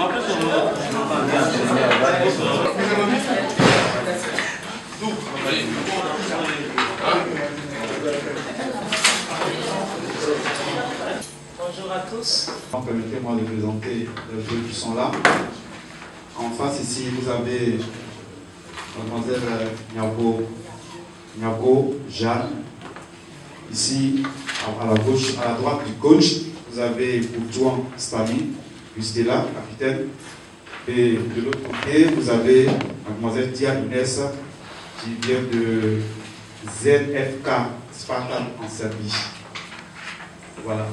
Bonjour à tous. Permettez-moi de présenter les deux qui sont là. En face ici, vous avez mademoiselle Niago Jeanne. Ici, à la gauche, à la droite du coach, vous avez Boutouan Stami, Gustela, capitaine. Et de l'autre côté, vous avez mademoiselle Tia Inès, qui vient de ZFK Spartan en Serbie. Voilà.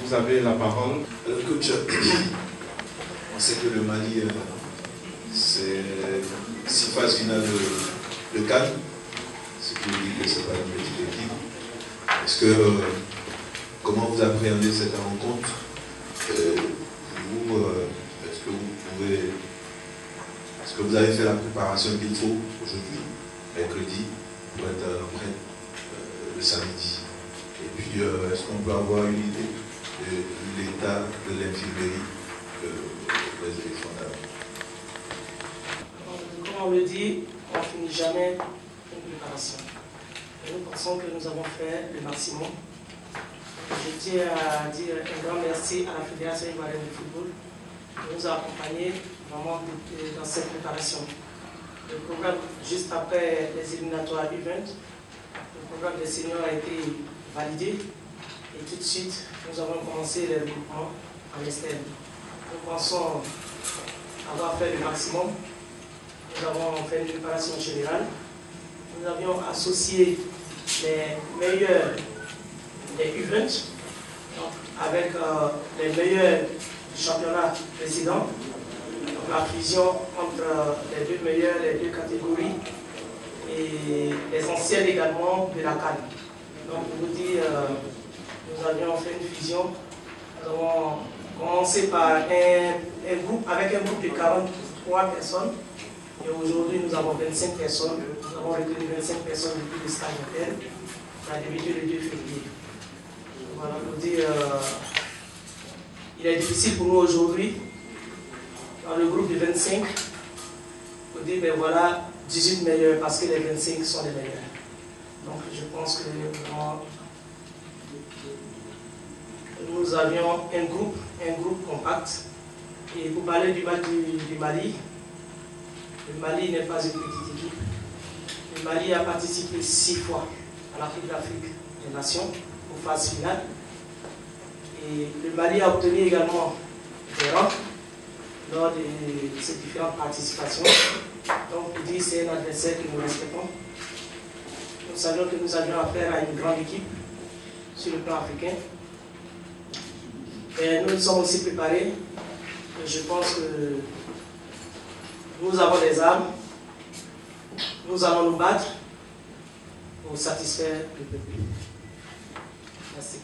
Vous avez la parole. Alors, coach, on sait que le Mali, c'est 6 phases finales de CAN, ce qui veut dire que ce n'est pas une petite équipe. Est-ce que, comment vous appréhendez cette rencontre? Est-ce que vous avez fait la préparation qu'il faut aujourd'hui, mercredi, pour être prêt le samedi? Et puis, est-ce qu'on peut avoir une idée de l'état de l'infirmerie des éléphants d'Afrique? Comme on le dit, on ne finit jamais une préparation. Et nous pensons que nous avons fait le maximum. Je tiens à dire un grand merci à la Fédération ivoirienne de football qui nous a accompagnés vraiment dans cette préparation. Le programme, juste après les éliminatoires U20, le programme des seniors a été validé et tout de suite, nous avons commencé les regroupements en externe. Nous pensons avoir fait le maximum. Nous avons fait une préparation générale. Nous avions associé les meilleurs des U20 avec les meilleurs du championnat précédent. La fusion entre les deux meilleurs, les deux catégories et les anciennes également de la CAN. Donc, pour vous dire, nous avions fait une fusion. Nous avons commencé par un groupe, avec un groupe de 43 personnes. Et aujourd'hui, nous avons 25 personnes. Nous avons retenu 25 personnes depuis le stage interne. On a débuté le 2 février. Voilà, pour dire, il est difficile pour nous aujourd'hui, dans le groupe de 25, pour dire, ben voilà, 18 meilleurs, parce que les 25 sont les meilleurs. Donc, je pense que vraiment, nous avions un groupe compact. Et pour parler du match du Mali, le Mali n'est pas une petite équipe. Le Mali a participé 6 fois à la Coupe d'Afrique des Nations, aux phases finales. Et le Mali a obtenu également des rangs lors de ces différentes participations. Donc, pour dire, c'est un adversaire que nous respectons. Nous savions que nous avions affaire à une grande équipe sur le plan africain. Et nous sommes aussi préparés. Je pense que nous avons des armes. Nous allons nous battre pour satisfaire le peuple. Merci.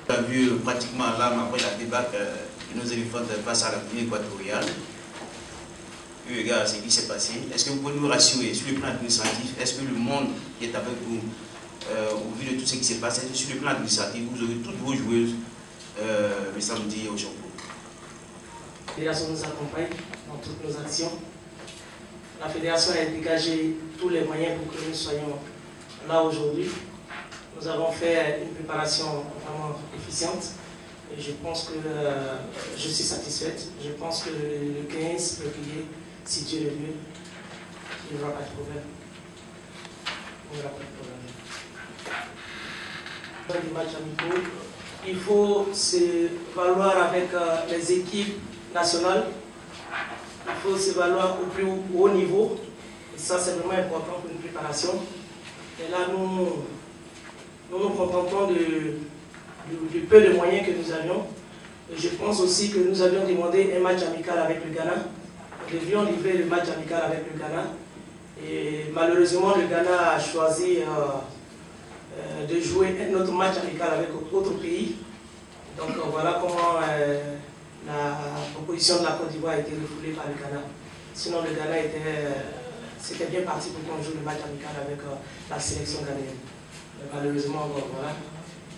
On a vu pratiquement là, après la débâcle de nos éléphants face à la Guinée équatoriale. Eu égard à ce qui s'est passé, est-ce que vous pouvez nous rassurer sur le plan administratif? Est-ce que le monde qui est avec vous, au vu de tout ce qui s'est passé, sur le plan administratif, vous aurez toutes vos joueuses le samedi au Champion? La fédération nous accompagne dans toutes nos actions. La fédération a dégagé tous les moyens pour que nous soyons là aujourd'hui. Nous avons fait une préparation vraiment efficiente et je pense que je suis satisfaite. Je pense que le 15 février, si Dieu le veut, il n'y aura pas de problème. Il n'y aura pas de problème. Des matchs amicaux, il faut se valoir avec les équipes nationales. Il faut se valoir au plus haut niveau. Et ça, c'est vraiment important pour une préparation. Et là, nous nous contentons du peu de moyens que nous avions. Et je pense aussi que nous avions demandé un match amical avec le Ghana. Nous devions livrer le match amical avec le Ghana. Et malheureusement, le Ghana a choisi de jouer un autre match amical avec d'autres pays. Donc voilà comment la proposition de la Côte d'Ivoire a été refoulée par le Ghana. Sinon, le Ghana c'était bien parti pour qu'on joue le match amical avec la sélection ghanéenne. Mais malheureusement, voilà.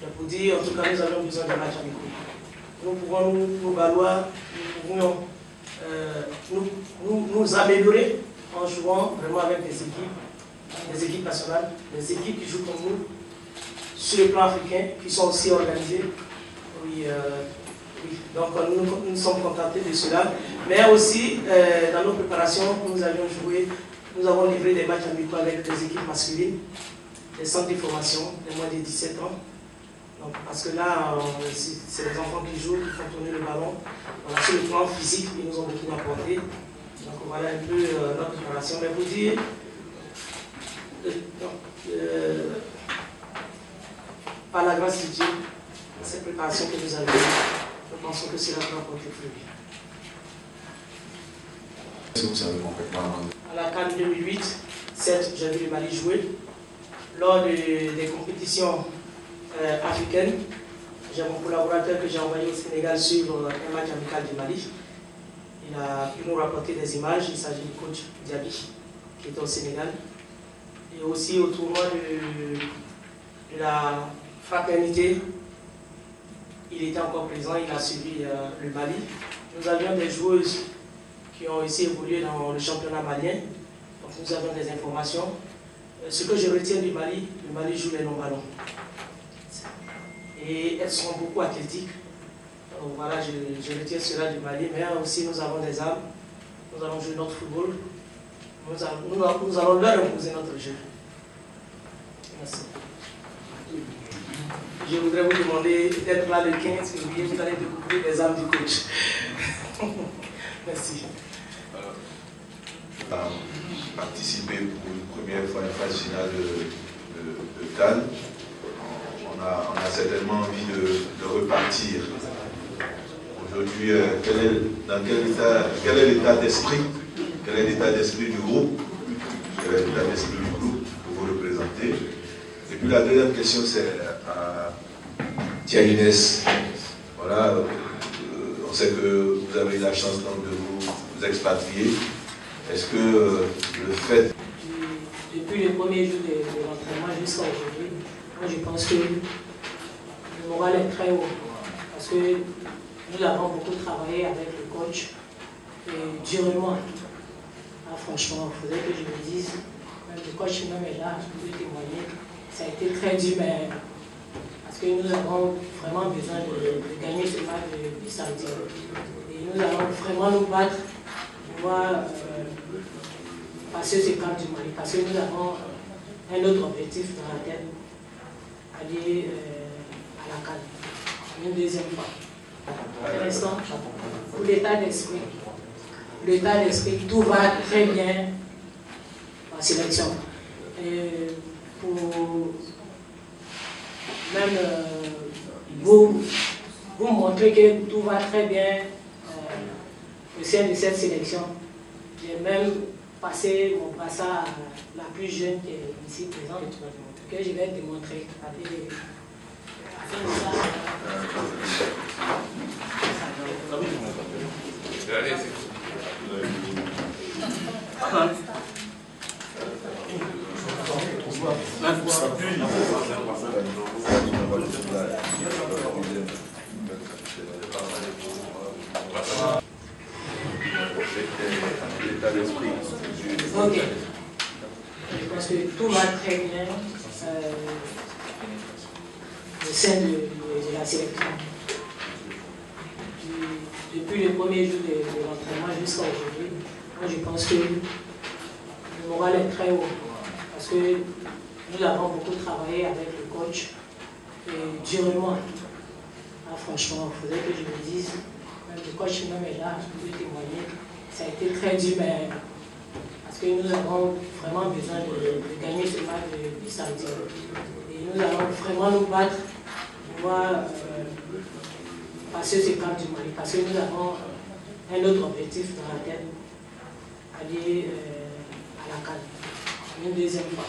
Donc pour dire, en tout cas, nous avons besoin d'un match amicaux. nous pouvons nous valoir, nous pouvons nous améliorer en jouant vraiment avec des équipes nationales, des équipes qui jouent comme nous, sur le plan africain, qui sont aussi organisées. Oui, oui. Donc nous sommes contentés de cela. Mais aussi, dans nos préparations, nous avons livré des matchs amicaux avec des équipes masculines, des centres de formation, des moins de 17 ans. Donc, parce que là, c'est les enfants qui jouent, qui font tourner le ballon. Donc, sur le plan physique, ils nous ont beaucoup apporté. Donc voilà un peu notre préparation. Mais vous dire, par la grâce de Dieu, cette préparation que nous avons, nous pensons que cela va porter fruit. Est-ce que vous savez complètement? À la CAN 2008, certes, j'ai vu le Mali jouer. Lors des compétitions africaines, j'ai mon collaborateur que j'ai envoyé au Sénégal suivre un match amical du Mali. Il a pu nous rapporter des images. Il s'agit du coach Diaby, qui est au Sénégal. Et aussi au tournoi de la fraternité, il était encore présent, il a suivi le Mali. Nous avions des joueuses qui ont aussi évolué dans le championnat malien. Donc nous avons des informations. Ce que je retiens du Mali, le Mali joue les non-ballons. Et elles sont beaucoup athlétiques. Donc voilà, je retiens cela du Mali. Mais aussi nous avons des armes. Nous allons jouer notre football. Nous allons leur imposer notre jeu. Merci. Je voudrais vous demander d'être là le 15 février, vous allez découvrir les armes du coach. Merci. Participer pour une première fois à une phase finale de CAN. On a certainement envie de repartir. Aujourd'hui, quel est l'état d'esprit? Quel est l'état d'esprit du groupe? Quel est l'état d'esprit du groupe que vous représentez? Et puis la deuxième question, c'est à Thiaginès. Voilà, on sait que vous avez eu la chance donc, de vous expatrier. Est-ce que le fait... Depuis le premier jour de l'entraînement jusqu'à aujourd'hui, moi je pense que le moral est très haut. Parce que nous avons beaucoup travaillé avec le coach et durement. Ah, franchement, il faudrait que je me dise, même le coach même est là, je peux témoigner. Ça a été très dur, mais parce que nous avons vraiment besoin de gagner ce match du samedi. Et nous allons vraiment nous battre pour pouvoir passer ce camp du Mali. Parce que nous avons un autre objectif dans la tête, aller à la CAN, une deuxième fois. Pour l'instant, pour l'état d'esprit, tout va très bien en sélection. Et pour même vous montrer que tout va très bien au sein de cette sélection. J'ai même passé mon brassard à la plus jeune qui est ici présente, que je vais démontrer. Ok. Je pense que tout va très bien au sein de la sélection. Depuis le premier jour de l'entraînement jusqu'à aujourd'hui, moi je pense que le moral est très haut. Parce que nous avons beaucoup travaillé avec le coach et durement. Ah, franchement, il faudrait que je me dise, même le coach même est là, je peux témoigner. Ça a été très dur, mais parce que nous avons vraiment besoin de gagner ce match du samedi. Et nous allons vraiment nous battre pour pouvoir passer ce camp du Mali. Parce que nous avons un autre objectif dans la tête, aller à la CAN, une deuxième fois.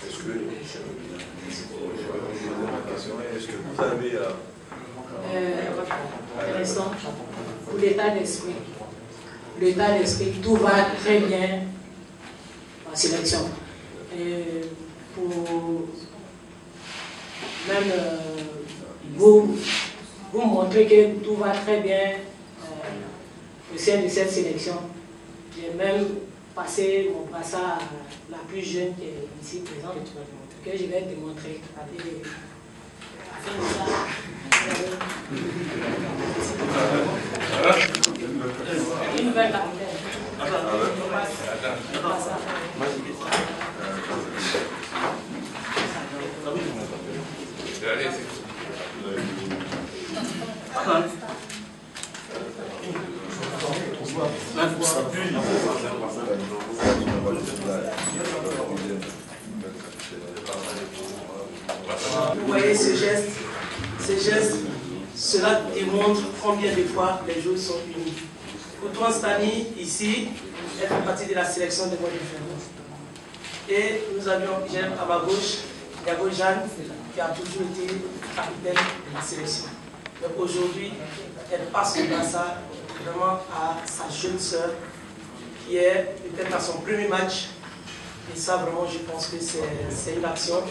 Est-ce que vous avez... pour l'instant, pour l'état d'esprit, tout va très bien en sélection. Et pour même vous montrer que tout va très bien au sein de cette sélection. J'ai même passé mon brassard à la plus jeune qui est ici présente, que je vais te montrer. Une nouvelle capitaine. Vous voyez ce geste, cela démontre combien de fois les joueurs sont unis. Koutouan Stani, ici, elle fait partie de la sélection de mois de février. Et nous avions à ma gauche, Yago Jeanne, qui a toujours été capitaine de la sélection. Donc aujourd'hui, elle passe le brassard vraiment à sa jeune sœur, qui est peut-être à son premier match. Et ça, vraiment, je pense que c'est une action.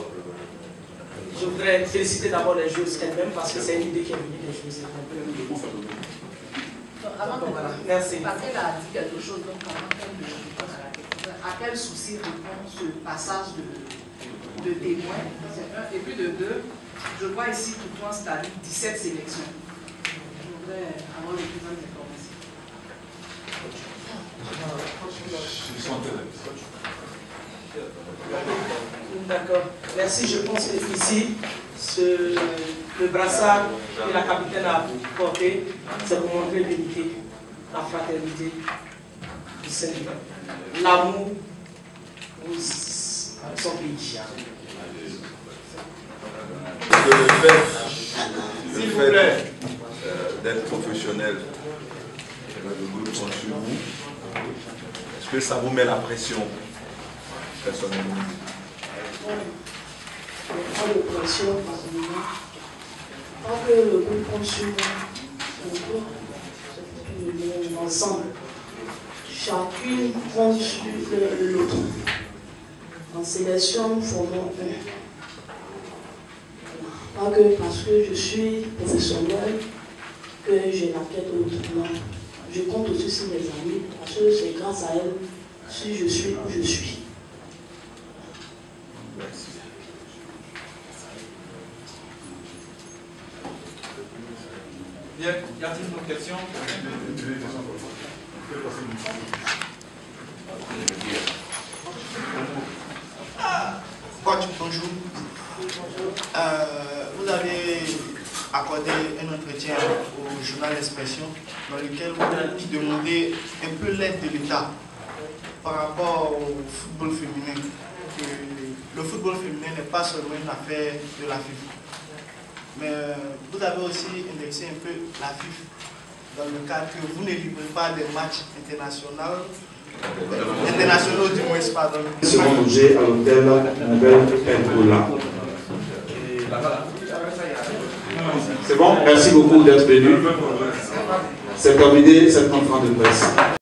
Je voudrais féliciter d'abord les joueuses elles-mêmes parce que c'est une idée qui est venue des joueuses elles-mêmes. Voilà. Merci. Patrick a dit quelque chose, donc à quel souci répond ce passage de témoins, c'est un. Et puis de deux, je vois ici Koutouan Stani, 17 sélections. Je voudrais avoir le plus d'informations. D'accord. Merci. Je pense que ici, le brassard que la capitaine a porté, c'est pour montrer l'unité, la fraternité du Sénégal, l'amour pour son pays. Le fait d'être professionnel de groupe sur vous, est-ce que ça vous met la pression personnellement? Pas de pression personnellement. Tant que le groupe compte sur moi, ensemble, chacune compte sur l'autre. En sélection, nous formons un. Pas que parce que je suis professionnel que j'ai la tête autrement. Je compte aussi sur mes amis, parce que c'est grâce à elles si je suis où je suis. Bien, y a-t-il une autre question? Coach, bonjour. Vous avez accordé un entretien au journal Expression dans lequel vous demandez un peu l'aide de l'État par rapport au football féminin. Le football féminin n'est pas seulement une affaire de la FIFA. Mais vous avez aussi indexé un peu la FIFA dans le cadre que vous ne livrez pas des matchs internationaux du moins, pardon. Seront logés à l'hôtel Nouvelle-Angola. C'est bon, merci beaucoup d'être venu. C'est terminé cette conférence de presse.